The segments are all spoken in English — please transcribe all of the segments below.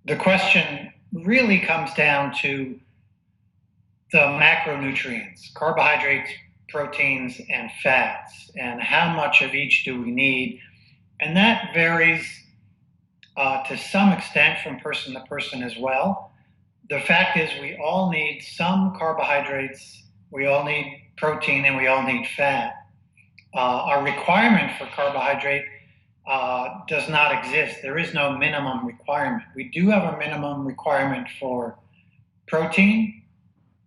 The question really comes down to the macronutrients, carbohydrates, proteins, and fats, and how much of each do we need. And that varies to some extent from person to person as well. The fact is, we all need some carbohydrates, we all need protein, and we all need fat. Our requirement for carbohydrate does not exist. There is no minimum requirement. We do have a minimum requirement for protein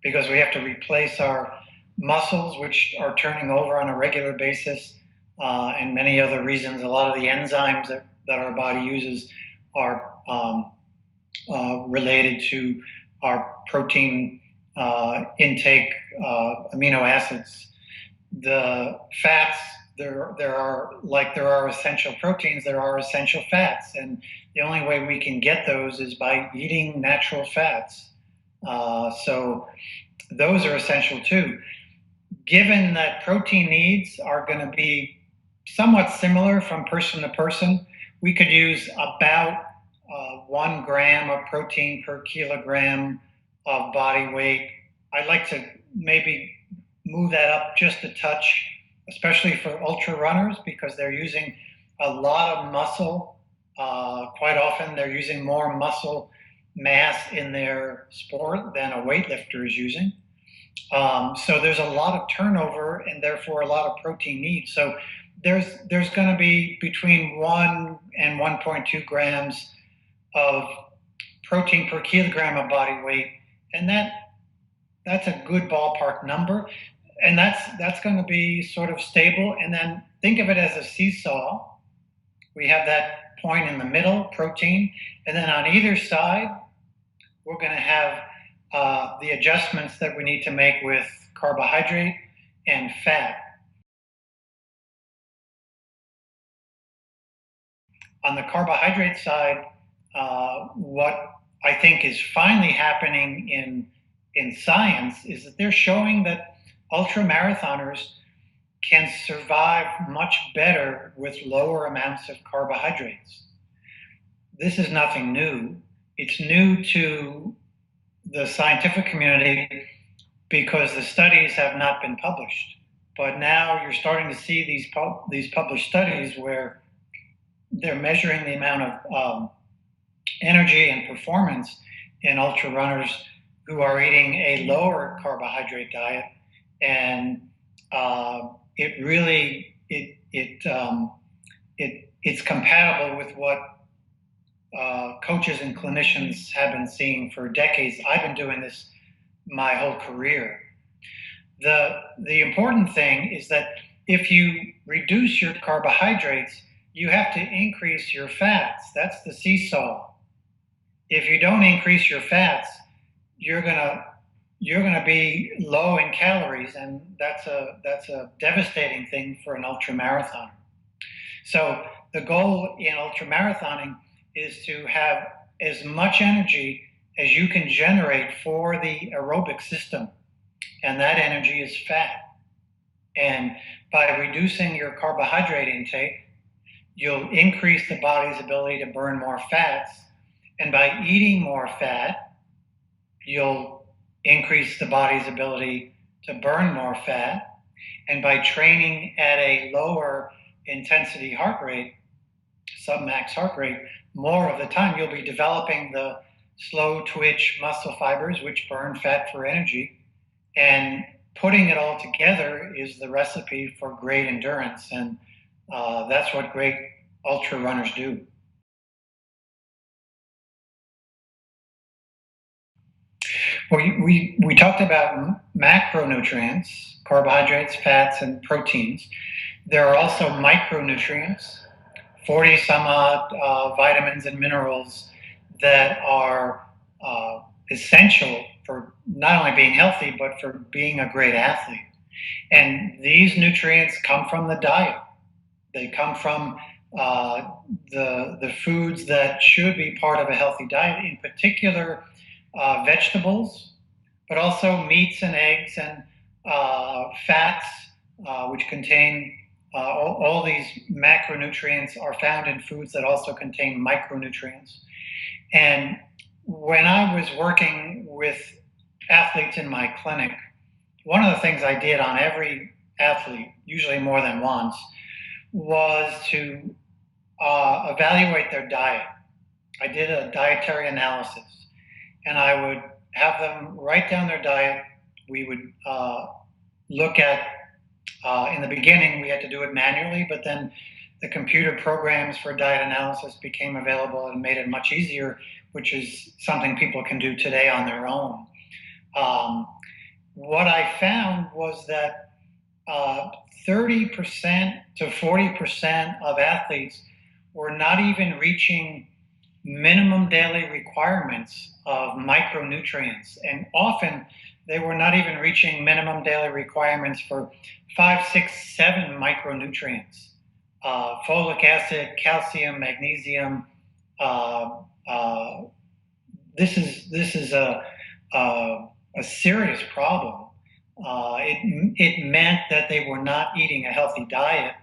because we have to replace our muscles, which are turning over on a regular basis, and many other reasons. A lot of the enzymes that our body uses are related to our protein intake, amino acids. The fats, there are essential proteins, there are essential fats, and the only way we can get those is by eating natural fats. So those are essential too. Given that protein needs are going to be somewhat similar from person to person, we could use about 1 gram of protein per kilogram of body weight. I'd like to maybe move that up just a touch, especially for ultra runners, because they're using a lot of muscle. Quite often, they're using more muscle mass in their sport than a weightlifter is using. So there's a lot of turnover and therefore a lot of protein needs. So there's going to be between 1 and 1.2 grams of protein per kilogram of body weight, and that's a good ballpark number, and that's going to be sort of stable. And then think of it as a seesaw. We have that point in the middle, protein, and then on either side we're going to have the adjustments that we need to make with carbohydrate and fat. On the carbohydrate side, what I think is finally happening in science is that they're showing that ultra marathoners can survive much better with lower amounts of carbohydrates. This is nothing new. It's new to the scientific community because the studies have not been published. But now you're starting to see these published studies where they're measuring the amount of energy and performance in ultra runners who are eating a lower carbohydrate diet, and it's compatible with what coaches and clinicians have been seeing for decades. I've been doing this my whole career. The important thing is that if you reduce your carbohydrates, you have to increase your fats. That's the seesaw. If you don't increase your fats, you're gonna be low in calories, and that's a devastating thing for an ultramarathoner. So the goal in ultramarathoning is to have as much energy as you can generate for the aerobic system, and that energy is fat. And by reducing your carbohydrate intake, you'll increase the body's ability to burn more fats, and by eating more fat, you'll increase the body's ability to burn more fat. And by training at a lower intensity heart rate, submax heart rate, more of the time you'll be developing the slow twitch muscle fibers, which burn fat for energy. And putting it all together is the recipe for great endurance. And that's what great ultra runners do. We talked about macronutrients, carbohydrates, fats, and proteins. There are also micronutrients, 40 some odd vitamins and minerals that are essential for not only being healthy, but for being a great athlete. And these nutrients come from the diet. They come from the foods that should be part of a healthy diet, in particular vegetables, but also meats and eggs and fats, which contain all these macronutrients are found in foods that also contain micronutrients. And when I was working with athletes in my clinic, one of the things I did on every athlete, usually more than once, was to evaluate their diet. I did a dietary analysis, and I would have them write down their diet. We would look at, in the beginning, we had to do it manually, but then the computer programs for diet analysis became available and made it much easier, which is something people can do today on their own. What I found was that 30% to 40% of athletes were not even reaching minimum daily requirements of micronutrients. And often they were not even reaching minimum daily requirements for 5, 6, 7 micronutrients. Folic acid, calcium, magnesium. This is a serious problem. It meant that they were not eating a healthy diet.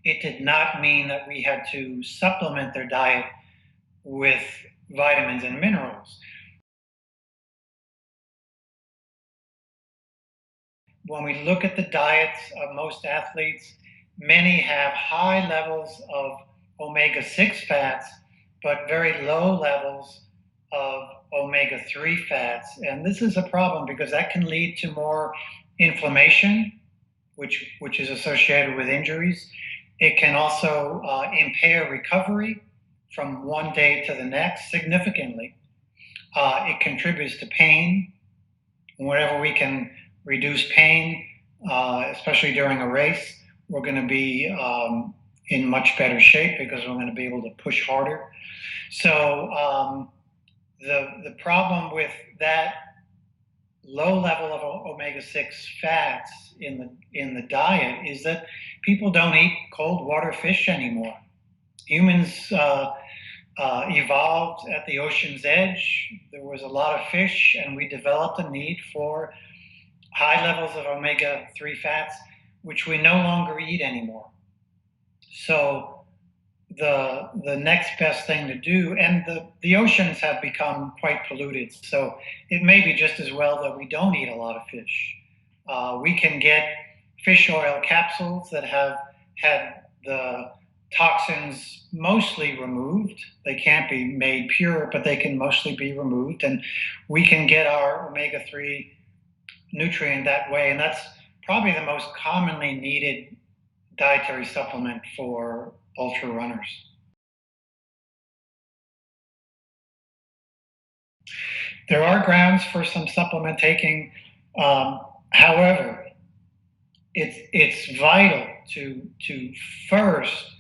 It did not mean that we had to supplement their diet with vitamins and minerals. When we look at the diets of most athletes, many have high levels of omega-6 fats, but very low levels of omega-3 fats. And this is a problem because that can lead to more inflammation, which is associated with injuries. It can also impair recovery from one day to the next significantly. It contributes to pain. Whenever we can reduce pain, especially during a race, we're going to be in much better shape because we're going to be able to push harder. So the problem with that low level of omega-6 fats in the diet is that people don't eat cold water fish anymore. Humans evolved at the ocean's edge. There was a lot of fish, and we developed a need for high levels of omega-3 fats, which we no longer eat anymore. So the next best thing to do, and the oceans have become quite polluted, so it may be just as well that we don't eat a lot of fish. We can get fish oil capsules that have had the toxins mostly removed. They can't be made pure, but they can mostly be removed, and we can get our omega-3 nutrient that way, and that's probably the most commonly needed dietary supplement for ultra runners. There are grounds for some supplement taking. However, it's vital to first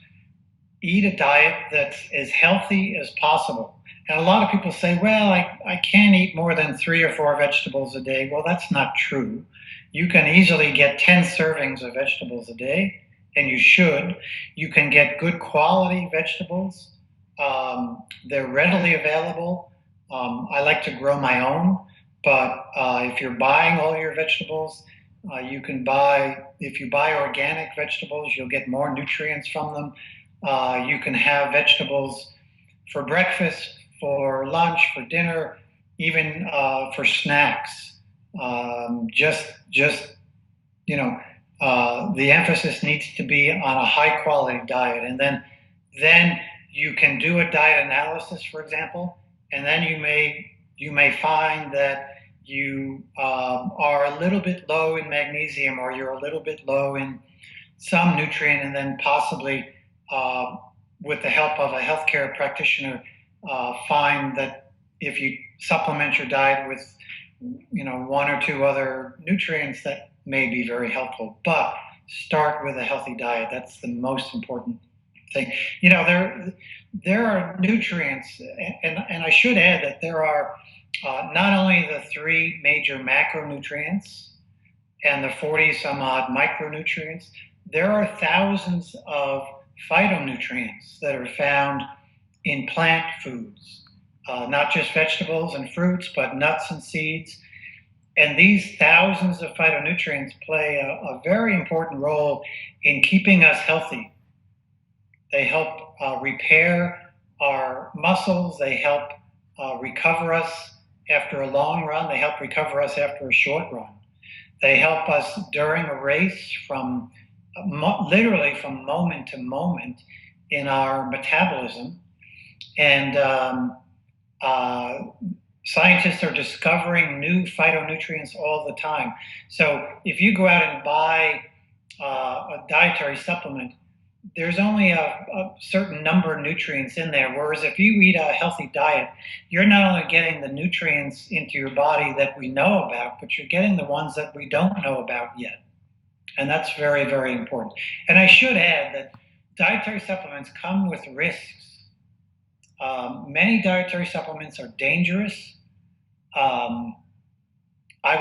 eat a diet that's as healthy as possible. And a lot of people say, well, I can't eat more than 3 or 4 vegetables a day. Well, that's not true. You can easily get 10 servings of vegetables a day, and you should. You can get good quality vegetables. They're readily available. I like to grow my own, but if you're buying all your vegetables, you can buy, if you buy organic vegetables, you'll get more nutrients from them. You can have vegetables for breakfast, for lunch, for dinner, even for snacks. The emphasis needs to be on a high quality diet, and then you can do a diet analysis, for example, and then you may find that you are a little bit low in magnesium, or you're a little bit low in some nutrient, and then possibly with the help of a healthcare practitioner, find that if you supplement your diet with 1 or 2 other nutrients, that may be very helpful. But start with a healthy diet. That's the most important thing. There are nutrients, and I should add that there are not only the 3 major macronutrients and the 40 some odd micronutrients, there are thousands of phytonutrients that are found in plant foods, not just vegetables and fruits, but nuts and seeds. And these thousands of phytonutrients play a very important role in keeping us healthy. They help repair our muscles. They help recover us after a long run. They help recover us after a short run. They help us during a race from literally from moment to moment in our metabolism. And scientists are discovering new phytonutrients all the time. So if you go out and buy a dietary supplement, there's only a certain number of nutrients in there. Whereas if you eat a healthy diet, you're not only getting the nutrients into your body that we know about, but you're getting the ones that we don't know about yet. And that's very, very important. And I should add that dietary supplements come with risks. Many dietary supplements are dangerous. I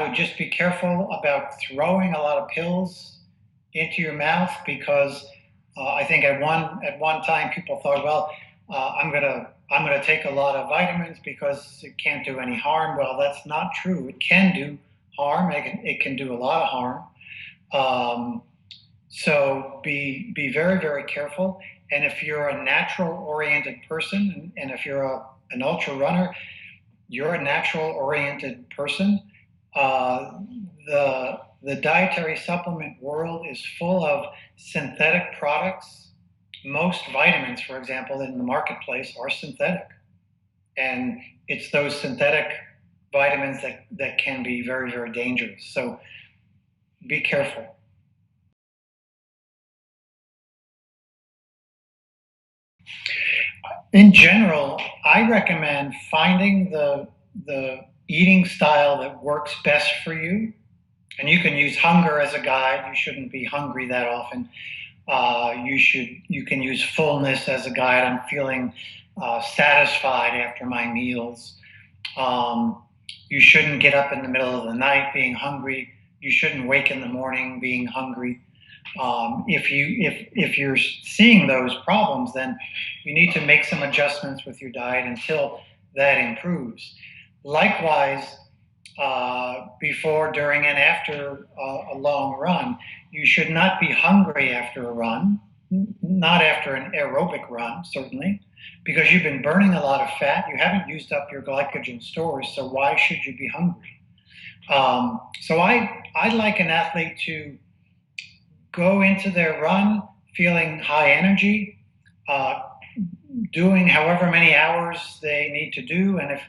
would just be careful about throwing a lot of pills into your mouth, because I think at one time people thought, well, I'm gonna take a lot of vitamins because it can't do any harm. Well, that's not true. It can do harm. It can do a lot of harm. So be very, very careful. And if you're a natural-oriented person, and if you're an ultra runner, you're a natural-oriented person. The dietary supplement world is full of synthetic products. Most vitamins, for example, in the marketplace are synthetic. And it's those synthetic vitamins that can be very, very dangerous. So be careful. In general, I recommend finding the eating style that works best for you. And you can use hunger as a guide. You shouldn't be hungry that often. You can use fullness as a guide. I'm feeling satisfied after my meals. You shouldn't get up in the middle of the night being hungry. You shouldn't wake in the morning being hungry. If you're seeing those problems, then you need to make some adjustments with your diet until that improves. Likewise, before, during, and after a long run, you should not be hungry after a run, not after an aerobic run, certainly, because you've been burning a lot of fat. You haven't used up your glycogen stores, so why should you be hungry? So I'd like an athlete to go into their run feeling high energy, doing however many hours they need to do. And if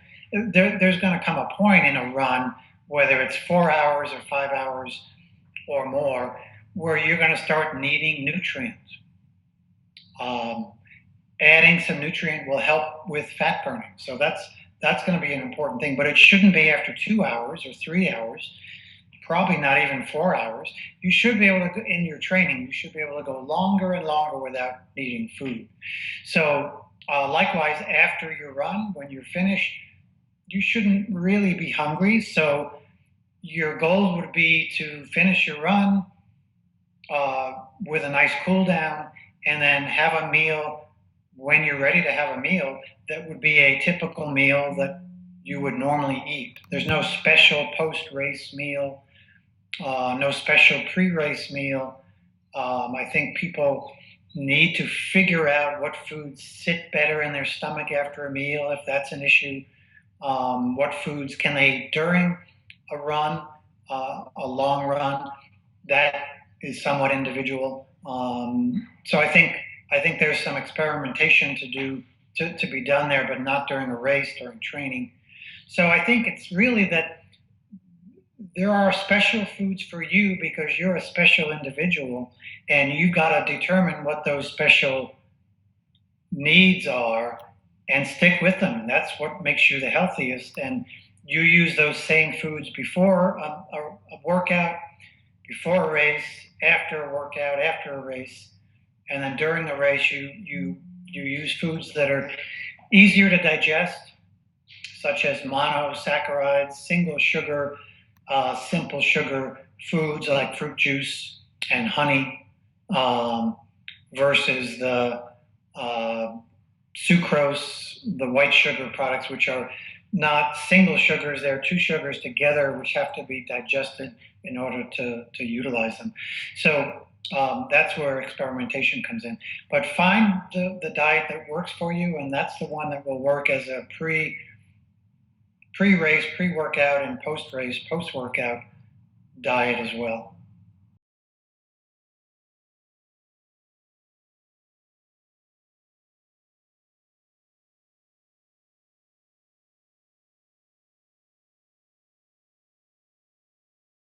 there's going to come a point in a run, whether it's 4 hours or 5 hours or more, where you're going to start needing nutrients. Adding some nutrient will help with fat burning. So that's going to be an important thing, but it shouldn't be after 2 hours or 3 hours. Probably not even 4 hours. You should be able to, in your training, you should be able to go longer and longer without needing food. So likewise, after your run, when you're finished, you shouldn't really be hungry. So your goal would be to finish your run with a nice cool down, and then have a meal when you're ready to have a meal that would be a typical meal that you would normally eat. There's no special post-race meal. No special pre-race meal. I think people need to figure out what foods sit better in their stomach after a meal, if that's an issue. What foods can they eat during a run, a long run? That is somewhat individual. So I think there's some experimentation to be done there, but not during a race, during training. So I think it's really that there are special foods for you because you're a special individual, and you've got to determine what those special needs are and stick with them. That's what makes you the healthiest. And you use those same foods before a workout, before a race, after a workout, after a race, and then during the race you use foods that are easier to digest, such as monosaccharides, single sugar, simple sugar foods like fruit juice and honey, versus the sucrose, the white sugar products, which are not single sugars. They're two sugars together, which have to be digested in order to utilize them. So that's where experimentation comes in. But find the diet that works for you, and that's the one that will work as a pre pre-race, pre-workout, and post-race, post-workout diet as well.